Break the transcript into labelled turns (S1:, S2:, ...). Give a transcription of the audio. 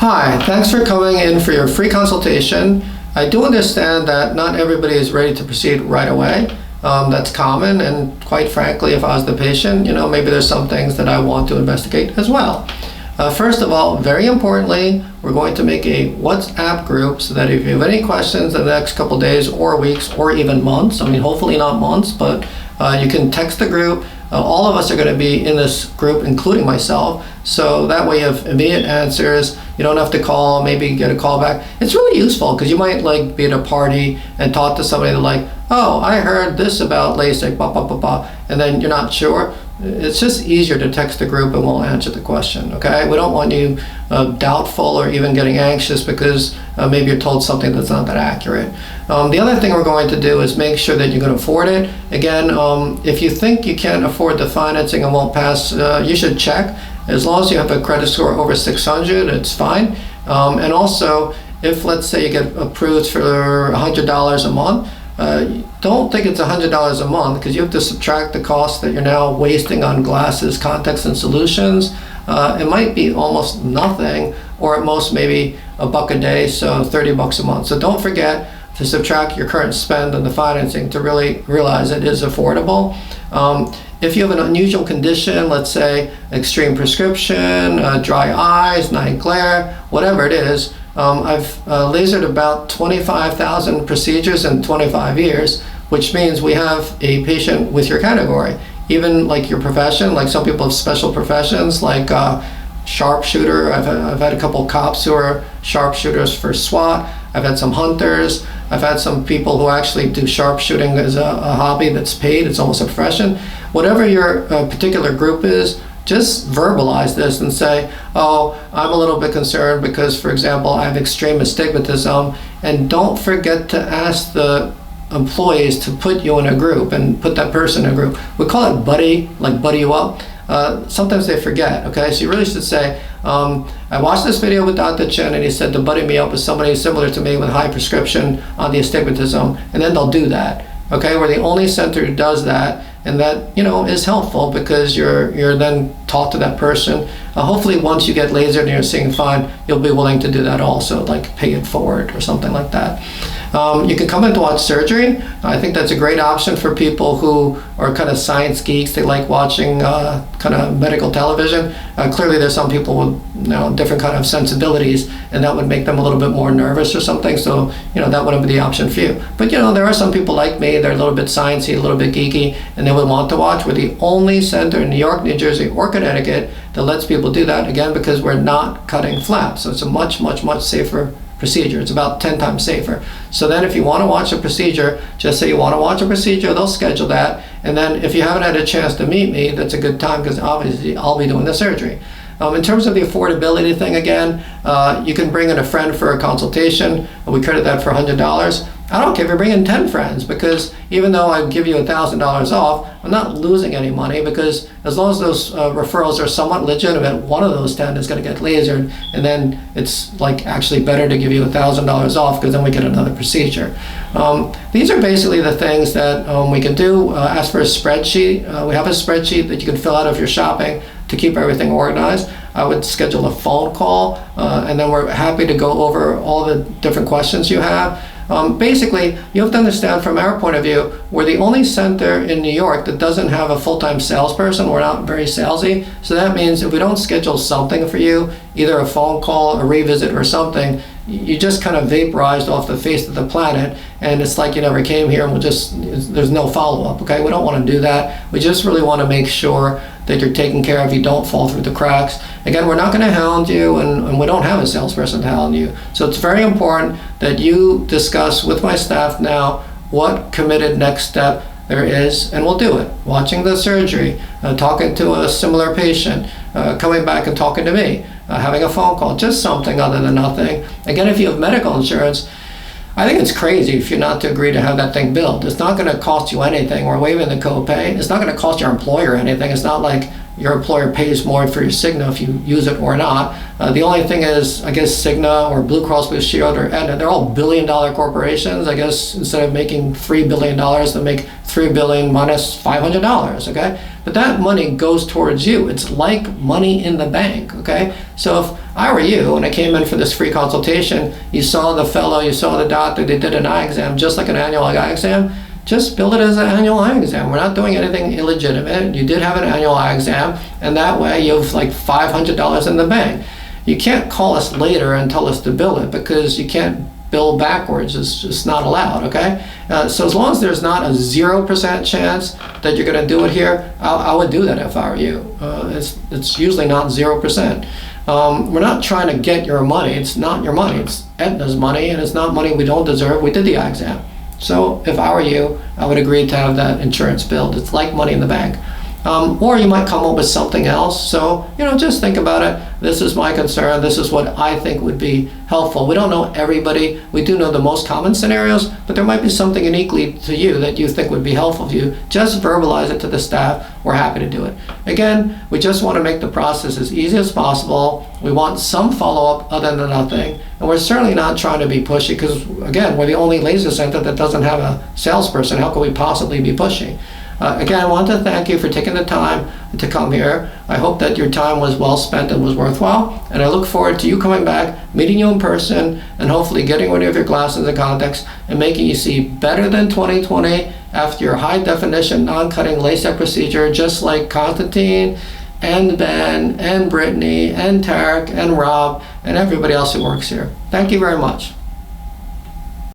S1: Hi, thanks for coming in for your free consultation. I do understand that not everybody is ready to proceed right away. That's common, and quite frankly, if I was the patient, maybe there's some things that I want to investigate as well. First of all, very importantly, we're going to make a WhatsApp group so that if you have any questions in the next couple days or weeks or even months, hopefully not months, but you can text the group. All of us are going to be in this group, including myself, so that way you have immediate answers. You don't have to call, maybe get a call back. It's really useful because you might be at a party and talk to somebody oh, I heard this about LASIK, blah, blah, blah, blah, and then you're not sure. It's just easier to text the group and we'll answer the question, okay? We don't want you doubtful or even getting anxious because maybe you're told something that's not that accurate. The other thing we're going to do is make sure that you can afford it. Again, if you think you can't afford the financing and won't pass, you should check. As long as you have a credit score over 600, it's fine. And also, if let's say you get approved for $100 a month, don't think it's $100 a month because you have to subtract the cost that you're now wasting on glasses, contacts, and solutions. It might be almost nothing, or at most maybe $1 a day, so $30 a month. So don't forget to subtract your current spend on the financing to really realize it is affordable. If you have an unusual condition, let's say extreme prescription, dry eyes, night glare, whatever it is, I've lasered about 25,000 procedures in 25 years, which means we have a patient with your category. Even your profession, some people have special professions like sharpshooter. I've had a couple cops who are sharpshooters for SWAT. I've had some hunters. I've had some people who actually do sharpshooting as a hobby that's paid. It's almost a profession. Whatever your particular group is, just verbalize this and say, oh, I'm a little bit concerned because, for example, I have extreme astigmatism. And don't forget to ask the employees to put you in a group and put that person in a group. We call it buddy, buddy you up. Sometimes they forget, okay? So you really should say, I watched this video with Dr. Chen and he said to buddy me up with somebody similar to me with high prescription on the astigmatism, and then they'll do that, okay? We're the only center who does that, and that, is helpful because you're then taught to that person. Hopefully once you get lasered and you're seeing fine, you'll be willing to do that also, pay it forward or something like that. You can come in to watch surgery. I think that's a great option for people who are kind of science geeks. They like watching kind of medical television. Clearly there's some people with different kind of sensibilities, and that would make them a little bit more nervous or something. So, that wouldn't be the option for you. But, there are some people like me, they're a little bit sciencey, a little bit geeky, and they would want to watch. We're the only center in New York, New Jersey, or Connecticut that lets people do that, again, because we're not cutting flaps. So it's a much, much, much safer procedure. It's about 10 times safer. So then if you want to watch a procedure, just say you want to watch a procedure, they'll schedule that. And then if you haven't had a chance to meet me, that's a good time because obviously I'll be doing the surgery. In terms of the affordability thing, again, you can bring in a friend for a consultation. We credit that for $100. I don't care if you bring in 10 friends, because even though I give you $1,000 off, I'm not losing any money, because as long as those referrals are somewhat legitimate, one of those 10 is going to get lasered, and then it's actually better to give you $1,000 off because then we get another procedure. These are basically the things that we can do. Ask for a spreadsheet. We have a spreadsheet that you can fill out if you're shopping to keep everything organized. I would schedule a phone call, and then we're happy to go over all the different questions you have. Basically, you have to understand from our point of view, we're the only center in New York that doesn't have a full-time salesperson. We're not very salesy. So that means if we don't schedule something for you, either a phone call, a revisit, or something, you just kind of vaporized off the face of the planet, and it's like you never came here, and there's no follow-up, okay? We don't want to do that. We just really want to make sure that you're taken care of, you don't fall through the cracks. Again, we're not going to hound you, and we don't have a salesperson to hound you. So it's very important that you discuss with my staff now what committed next step there is, and we'll do it. Watching the surgery, talking to a similar patient, coming back and talking to me, having a phone call, just something other than nothing. Again, if you have medical insurance, I think it's crazy if you're not to agree to have that thing billed. It's not going to cost you anything. We're waiving the copay. It's not going to cost your employer anything. It's not like your employer pays more for your Cigna if you use it or not. The only thing is, I guess Cigna or Blue Cross Blue Shield or Aetna, they're all billion-dollar corporations. I guess instead of making $3 billion, they make $3 billion minus $500, okay? But that money goes towards you. It's like money in the bank, okay? So if I were you and I came in for this free consultation, you saw the fellow, you saw the doctor, they did an eye exam, just like an annual eye exam, just bill it as an annual eye exam. We're not doing anything illegitimate. You did have an annual eye exam, and that way you have like $500 in the bank. You can't call us later and tell us to bill it, because you can't bill backwards. It's just not allowed, okay? So as long as there's not a 0% chance that you're gonna do it here, I would do that if I were you. It's usually not 0%. We're not trying to get your money. It's not your money. It's Aetna's money, and it's not money we don't deserve. We did the eye exam. So if I were you, I would agree to have that insurance billed. It's like money in the bank. Or you might come up with something else. So, just think about it. This is my concern. This is what I think would be helpful. We don't know everybody. We do know the most common scenarios, but there might be something uniquely to you that you think would be helpful to you. Just verbalize it to the staff. We're happy to do it. Again, we just want to make the process as easy as possible. We want some follow-up other than nothing. And we're certainly not trying to be pushy, because, again, we're the only laser center that doesn't have a salesperson. How could we possibly be pushy? Again, I want to thank you for taking the time to come here. I hope that your time was well spent and was worthwhile. And I look forward to you coming back, meeting you in person, and hopefully getting rid of your glasses and contacts and making you see better than 20/20 after your high definition non-cutting LASIK procedure, just like Constantine and Ben and Brittany and Tarek and Rob and everybody else who works here. Thank you very much.